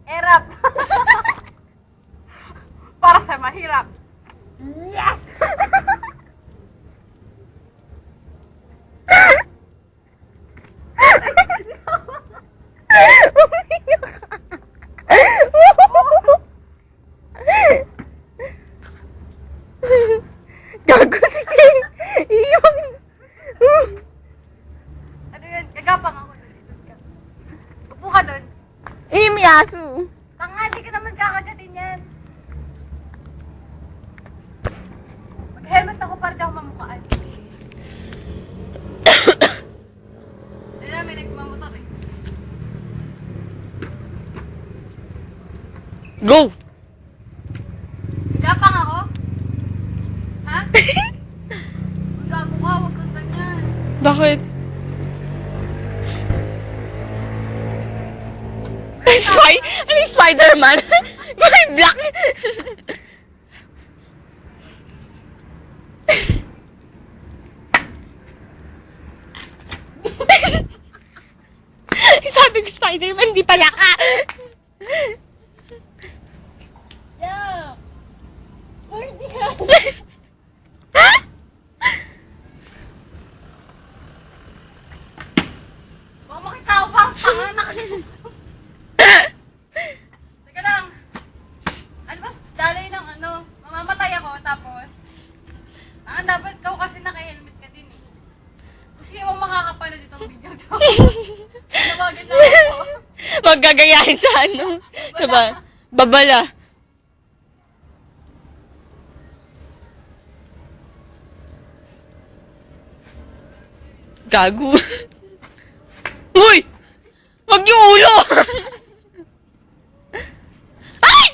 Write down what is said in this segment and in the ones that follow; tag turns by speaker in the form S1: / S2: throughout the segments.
S1: Erap. Para sa mahirap. Yes!
S2: Gago, sige. Iyon.
S1: Ano yan? Gagapang ako doon. Upo ka doon.
S2: May aso.
S1: Tanga, di ka naman kakagatin yan. Mag-helmet ako para di ako mamukaan. Hindi na, may nagmamotor eh.
S2: Go!
S1: Gapang ako? Ha? Gago ka, huwag kang ganyan.
S2: Bakit? Ano yung Spider-Man? Bakit black? Sabi ko Spider-Man, di pala ka.
S1: Yeah! Cordy ka! Baka makita ko pa ang tanga nakalimutan. Teka lang. Ano ba? Dalay ng ano? Mamamatay ako tapos. Dapat ikaw kasi naka-helmet ka din eh. Kasi yung makakapanood itong video to. Tinawagan na ako.
S2: Maggagayahin sa ano? Diba? Babala. Gago. Uy! Wag yung ulo! Ay!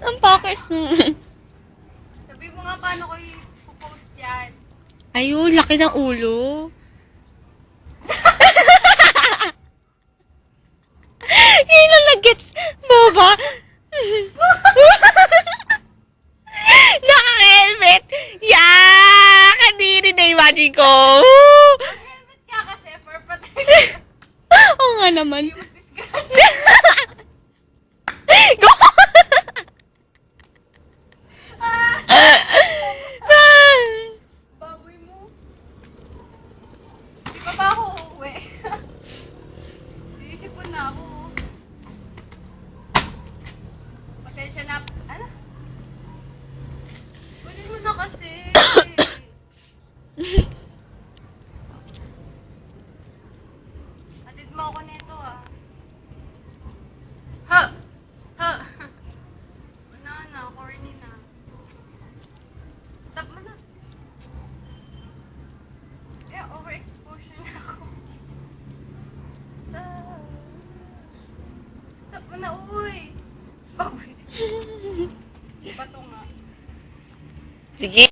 S2: Ang pakis mo.
S1: Sabi mo nga paano ko i-post yan.
S2: Ayun, laki ng ulo. Yun ang nag-gets mo ba? Naka-helmet! Yak! Kadiri na imagine ko.
S1: Helmet ka kasi for protection.
S2: Oo nga naman. Go!
S1: Baboy mo. Di pa ba ako uuwi? Sinisipon na ako. Pasensya na. Ano? Kunin mo na kasi. Atid mo ako nito ah. Ha! Ha! Wala na, corny na. Stop mo na. Eh, overexposure na ako. Stop. Stop mo na, uy. Baboy. Bato nga.
S2: Sige.